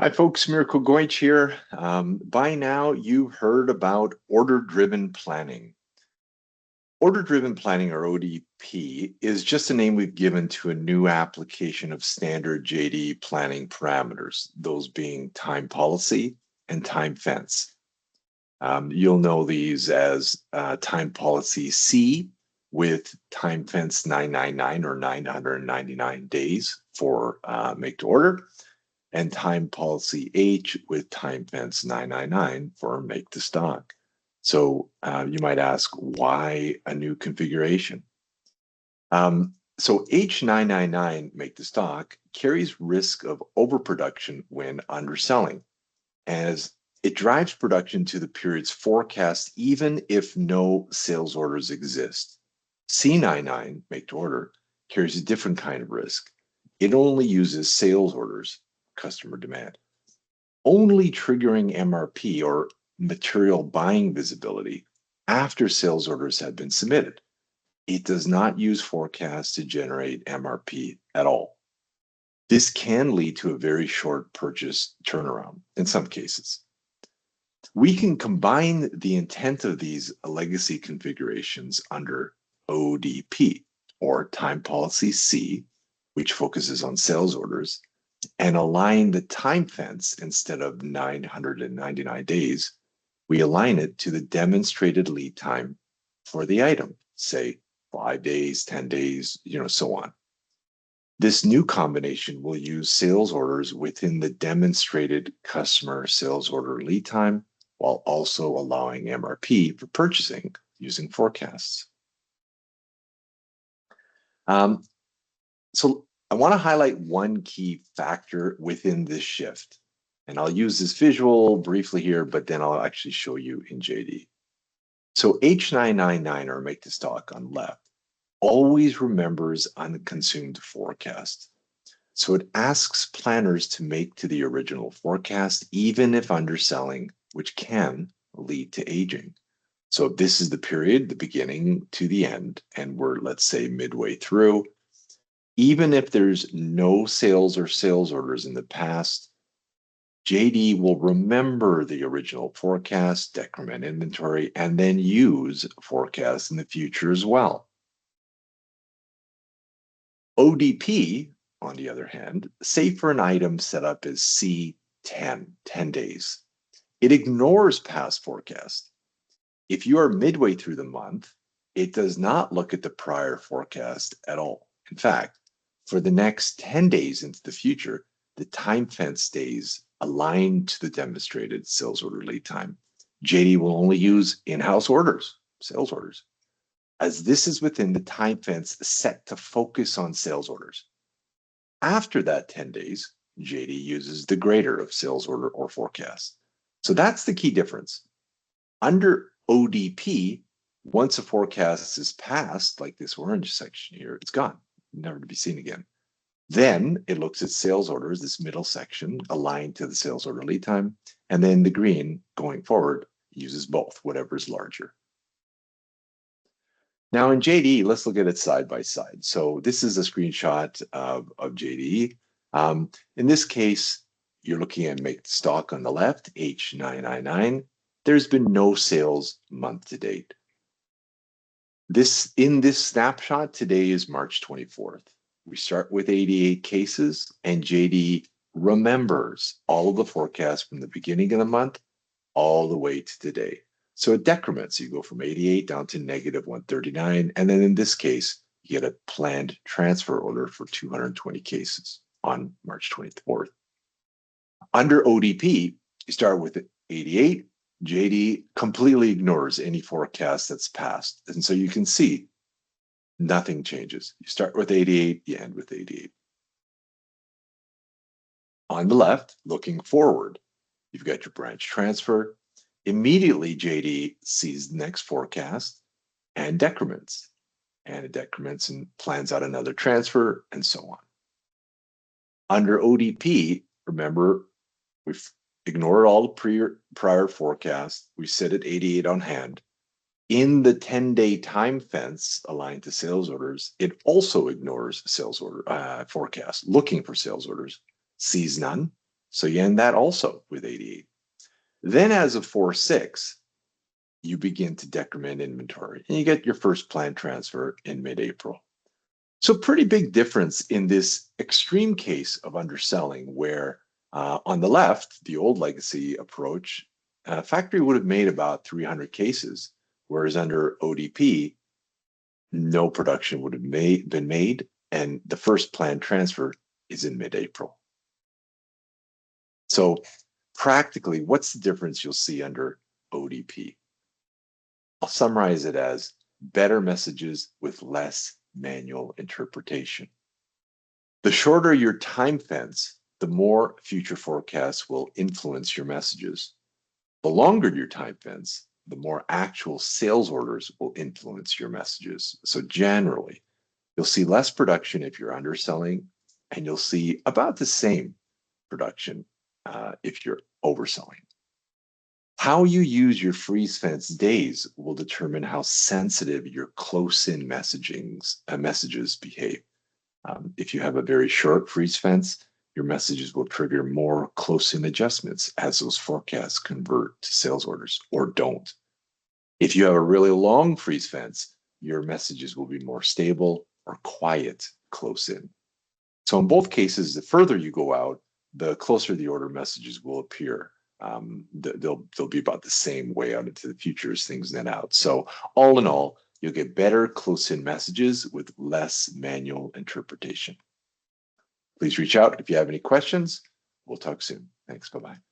Hi, folks. Mirko Goich here. By now, you've heard about order-driven planning. Order-driven planning, or ODP, is just a name we've given to a new application of standard JD planning parameters, those being time policy and time fence. You'll know these as time policy C with time fence 999 or 999 days for make to order, and time policy H with time fence 999 for make to stock. So you might ask, why a new configuration? So H999 make to stock carries risk of overproduction when underselling, as it drives production to the period's forecast even if no sales orders exist. C99 make to order carries a different kind of risk. It only uses sales orders, customer demand, only triggering MRP or material buying visibility after sales orders have been submitted. It does not use forecasts to generate MRP at all. This can lead to a very short purchase turnaround in some cases. We can combine the intent of these legacy configurations under ODP, or Time Policy C, which focuses on sales orders, and align the time fence. Instead of 999 days, we align it to the demonstrated lead time for the item, say 5 days, 10 days, so on. This new combination will use sales orders within the demonstrated customer sales order lead time, while also allowing MRP for purchasing using forecasts. So I want to highlight one key factor within this shift. And I'll use this visual briefly here, but then I'll actually show you in JD. So H999, or make to stock on left, always remembers unconsumed forecast. So it asks planners to make to the original forecast, even if underselling, which can lead to aging. So if this is the period, the beginning to the end, and we're, let's say, midway through, even if there's no sales or sales orders in the past, JD will remember the original forecast, decrement inventory, and then use forecasts in the future as well. ODP, on the other hand, say for an item set up as C10, 10 days, it ignores past forecast. If you are midway through the month, it does not look at the prior forecast at all. In fact, for the next 10 days into the future, the time fence stays aligned to the demonstrated sales order lead time. JD will only use in-house orders, sales orders, as this is within the time fence set to focus on sales orders. After that 10 days, JD uses the greater of sales order or forecast. So that's the key difference. Under ODP, once a forecast is passed, like this orange section here, it's gone, never to be seen again. Then it looks at sales orders, this middle section, aligned to the sales order lead time, and then the green, going forward, uses both, whatever is larger. Now in JD, let's look at it side by side. So this is a screenshot of JD. In this case, you're looking at make stock on the left, H999. There's been no sales month to date. In this snapshot, today is March 24th. We start with 88 cases, and JD remembers all of the forecasts from the beginning of the month all the way to today. So it decrements. You go from 88 down to negative 139. And then in this case, you get a planned transfer order for 220 cases on March 24th. Under ODP, you start with 88. JD completely ignores any forecast that's passed. And so you can see nothing changes. You start with 88, you end with 88. On the left, looking forward, you've got your branch transfer. Immediately, JD sees the next forecast and decrements. And it decrements and plans out another transfer, and so on. Under ODP, remember, we've ignored all the prior forecasts. We sit at 88 on hand. In the 10-day time fence aligned to sales orders, it also ignores sales order forecast, looking for sales orders, sees none, So you end that also with 88. Then as of 4/6, you begin to decrement inventory and you get your first planned transfer in mid-April. So pretty big difference in this extreme case of underselling where on the left, the old legacy approach, factory would have made about 300 cases, whereas under ODP, no production would have been made, and the first planned transfer is in mid-April. So practically, what's the difference you'll see under ODP? I'll summarize it as better messages with less manual interpretation. The shorter your time fence, the more future forecasts will influence your messages. The longer your time fence, the more actual sales orders will influence your messages. So generally, you'll see less production if you're underselling, and you'll see about the same production if you're overselling. How you use your freeze fence days will determine how sensitive your close-in messages behave. If you have a very short freeze fence, your messages will trigger more close-in adjustments as those forecasts convert to sales orders or don't. If you have a really long freeze fence, your messages will be more stable or quiet close-in. So in both cases, the further you go out, the closer the order messages will appear. They'll be about the same way out into the future as things net out. So all in all, you'll get better close-in messages with less manual interpretation. Please reach out if you have any questions. We'll talk soon. Thanks. Bye-bye.